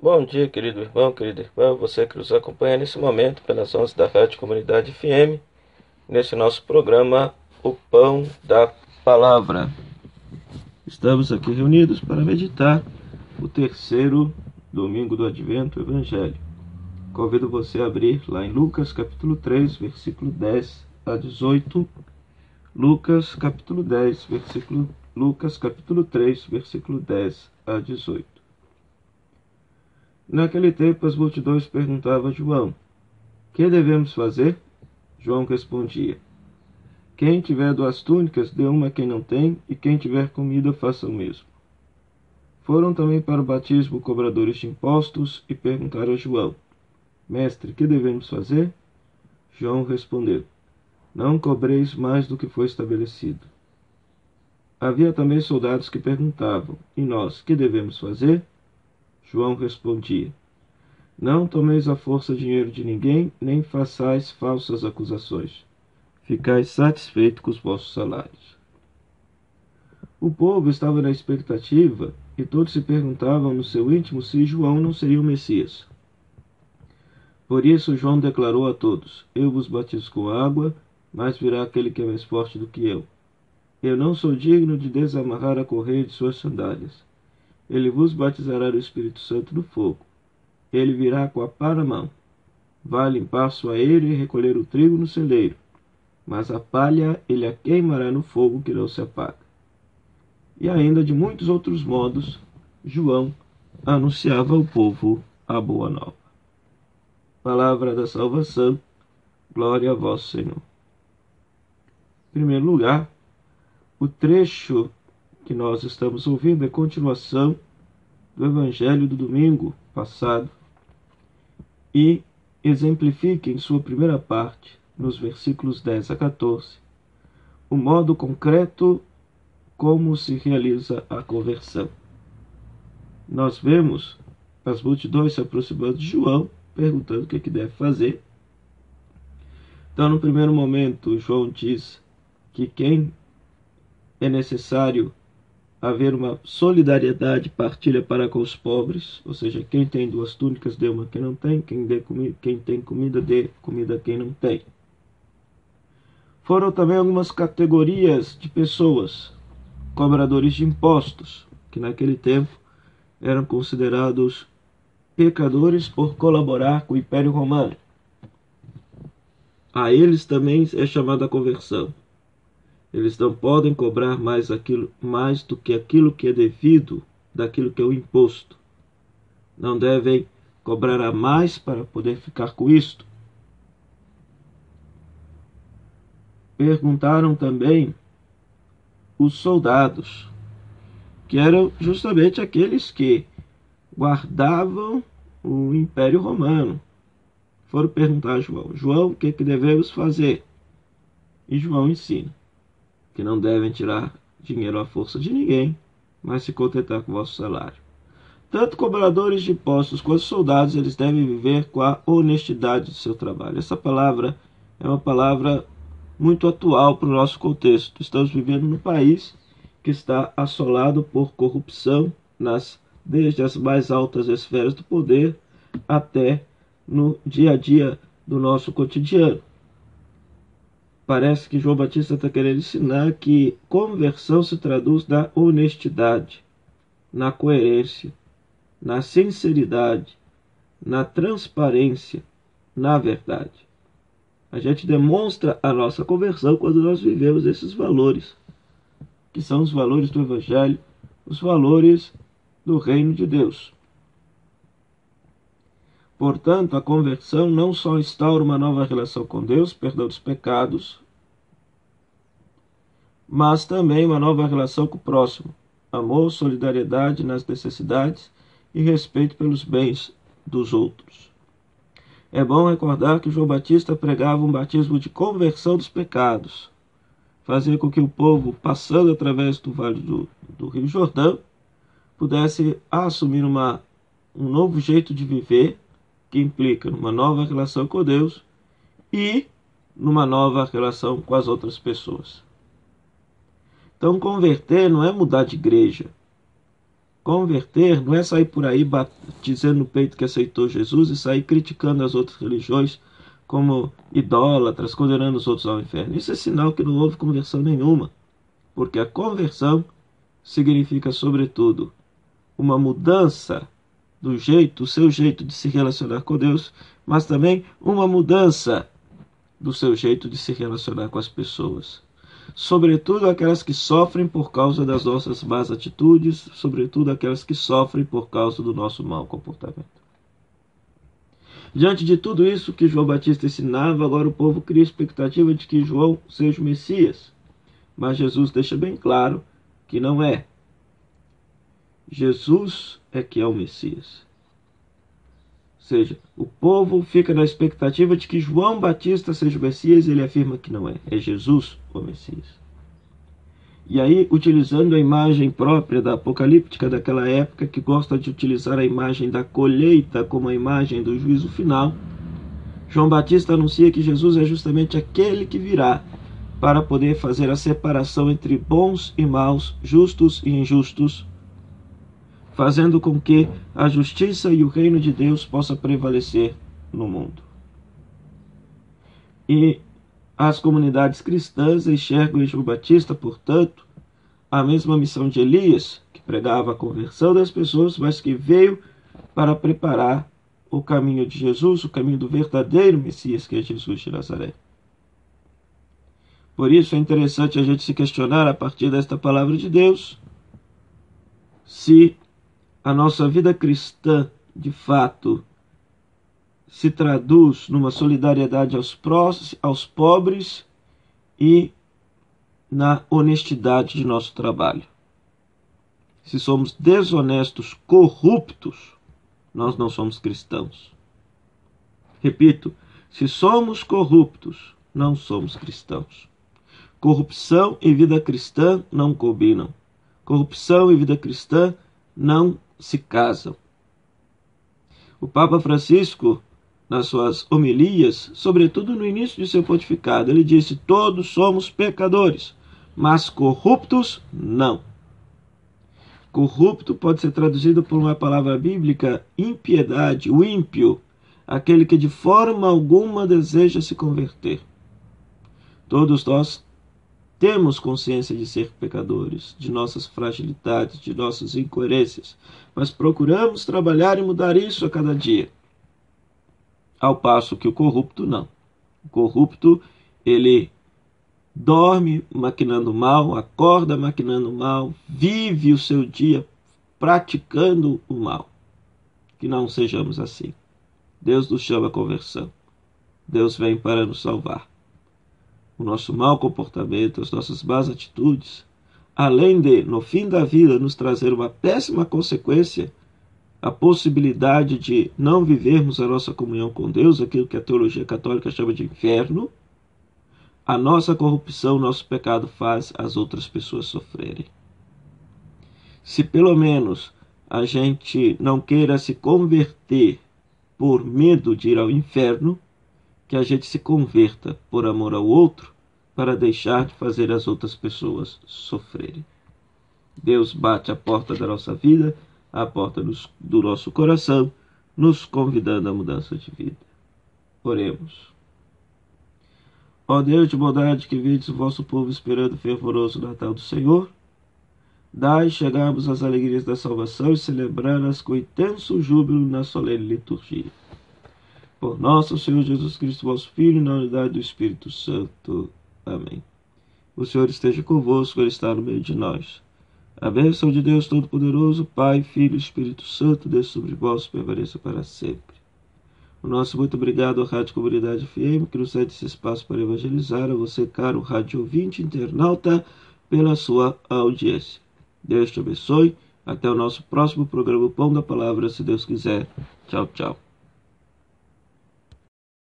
Bom dia, querido irmão, querida irmã, você que nos acompanha nesse momento pelas ondas da Rádio Comunidade FM, nesse nosso programa O Pão da Palavra. Estamos aqui reunidos para meditar o terceiro domingo do Advento Evangelho. Convido você a abrir lá em Lucas capítulo 3, versículo 10 a 18. Lucas capítulo 3, versículo 10 a 18. Naquele tempo as multidões perguntavam a João: que devemos fazer? João respondia: quem tiver 2 túnicas, dê uma a quem não tem, e quem tiver comida, faça o mesmo. Foram também para o batismo cobradores de impostos e perguntaram a João: Mestre, que devemos fazer? João respondeu: não cobreis mais do que foi estabelecido. Havia também soldados que perguntavam: e nós, que devemos fazer? João respondia: não tomeis à força dinheiro de ninguém, nem façais falsas acusações. Ficai satisfeito com os vossos salários. O povo estava na expectativa e todos se perguntavam no seu íntimo se João não seria o Messias. Por isso João declarou a todos: eu vos batizo com água, mas virá aquele que é mais forte do que eu. Eu não sou digno de desamarrar a correia de suas sandálias. Ele vos batizará do Espírito Santo do fogo. Ele virá com a pá na mão. Vai limpar sua eira e recolher o trigo no celeiro, mas a palha ele a queimará no fogo que não se apaga. E ainda de muitos outros modos, João anunciava ao povo a boa nova. Palavra da salvação, glória a vós, Senhor. Em primeiro lugar, o trecho que nós estamos ouvindo é continuação do Evangelho do domingo passado e exemplifica em sua primeira parte, nos versículos 10 a 14, o modo concreto como se realiza a conversão. Nós vemos as multidões se aproximando de João, perguntando o que deve fazer. Então, no primeiro momento, João diz que quem é necessário haver uma solidariedade, partilha para com os pobres, ou seja, quem tem 2 túnicas, dê uma a quem não tem, quem tem comida, dê comida a quem não tem. Foram também algumas categorias de pessoas: cobradores de impostos, que naquele tempo eram considerados pecadores por colaborar com o Império Romano. A eles também é chamada a conversão. Eles não podem cobrar mais do que aquilo que é devido, daquilo que é o imposto. Não devem cobrar a mais para poder ficar com isto. Perguntaram também os soldados, que eram justamente aqueles que guardavam o Império Romano. Foram perguntar a João: João, o que devemos fazer? E João ensina que não devem tirar dinheiro à força de ninguém, mas se contentar com o vosso salário. Tanto cobradores de impostos quanto soldados, eles devem viver com a honestidade do seu trabalho. Essa palavra é uma palavra muito atual para o nosso contexto. Estamos vivendo num país que está assolado por corrupção, desde as mais altas esferas do poder até no dia a dia do nosso cotidiano. Parece que João Batista está querendo ensinar que conversão se traduz na honestidade, na coerência, na sinceridade, na transparência, na verdade. A gente demonstra a nossa conversão quando nós vivemos esses valores, que são os valores do Evangelho, os valores do Reino de Deus. Portanto, a conversão não só instaura uma nova relação com Deus, perdão dos pecados, mas também uma nova relação com o próximo, amor, solidariedade nas necessidades e respeito pelos bens dos outros. É bom recordar que João Batista pregava um batismo de conversão dos pecados, fazia com que o povo, passando através do vale do Rio Jordão, pudesse assumir um novo jeito de viver, que implica numa nova relação com Deus e numa nova relação com as outras pessoas. Então, converter não é mudar de igreja, Converter não é sair por aí dizendo no peito que aceitou Jesus e sair criticando as outras religiões como idólatras, condenando os outros ao inferno. Isso é sinal que não houve conversão nenhuma, porque a conversão significa, sobretudo, uma mudança do seu jeito de se relacionar com Deus, mas também uma mudança do seu jeito de se relacionar com as pessoas. Sobretudo aquelas que sofrem por causa das nossas más atitudes, sobretudo aquelas que sofrem por causa do nosso mau comportamento. Diante de tudo isso que João Batista ensinava, agora o povo cria a expectativa de que João seja o Messias. Mas Jesus deixa bem claro que não é. Jesus é que é o Messias. Ou seja, o povo fica na expectativa de que João Batista seja o Messias e ele afirma que não é. É Jesus o Messias. E aí, utilizando a imagem própria da apocalíptica daquela época, que gosta de utilizar a imagem da colheita como a imagem do juízo final, João Batista anuncia que Jesus é justamente aquele que virá para poder fazer a separação entre bons e maus, justos e injustos, fazendo com que a justiça e o reino de Deus possa prevalecer no mundo. E as comunidades cristãs enxergam em João Batista, portanto, a mesma missão de Elias, que pregava a conversão das pessoas, mas que veio para preparar o caminho de Jesus, o caminho do verdadeiro Messias, que é Jesus de Nazaré. Por isso é interessante a gente se questionar, a partir desta palavra de Deus, se a nossa vida cristã, de fato, se traduz numa solidariedade aos pobres e na honestidade de nosso trabalho. Se somos desonestos, corruptos, nós não somos cristãos. Repito, se somos corruptos, não somos cristãos. Corrupção e vida cristã não combinam. Corrupção e vida cristã não se casam. O Papa Francisco, nas suas homilias, sobretudo no início de seu pontificado, ele disse: todos somos pecadores, mas corruptos não. Corrupto pode ser traduzido por uma palavra bíblica, impiedade, o ímpio, aquele que de forma alguma deseja se converter. Todos nós temos consciência de ser pecadores, de nossas fragilidades, de nossas incoerências, mas procuramos trabalhar e mudar isso a cada dia. Ao passo que o corrupto não. O corrupto, ele dorme maquinando mal, acorda maquinando mal, vive o seu dia praticando o mal. Que não sejamos assim. Deus nos chama à conversão. Deus vem para nos salvar. O nosso mau comportamento, as nossas más atitudes, além de, no fim da vida, nos trazer uma péssima consequência, a possibilidade de não vivermos a nossa comunhão com Deus, aquilo que a teologia católica chama de inferno, a nossa corrupção, o nosso pecado faz as outras pessoas sofrerem. Se pelo menos a gente não queira se converter por medo de ir ao inferno, que a gente se converta por amor ao outro, para deixar de fazer as outras pessoas sofrerem. Deus bate à porta da nossa vida, à porta do nosso coração, nos convidando à mudança de vida. Oremos. Ó Deus de bondade, que vides o vosso povo esperando o fervoroso Natal do Senhor, dai chegarmos às alegrias da salvação e celebrá-las com intenso júbilo na solene liturgia. Por nosso Senhor Jesus Cristo, vosso Filho, na unidade do Espírito Santo. Amém. O Senhor esteja convosco, Ele está no meio de nós. A bênção de Deus Todo-Poderoso, Pai, Filho e Espírito Santo, desça sobre vós e permaneça para sempre. O nosso muito obrigado à Rádio Comunidade FM, que nos cede esse espaço para evangelizar, a você, caro rádio ouvinte, internauta, pela sua audiência. Deus te abençoe. Até o nosso próximo programa Pão da Palavra, se Deus quiser. Tchau, tchau.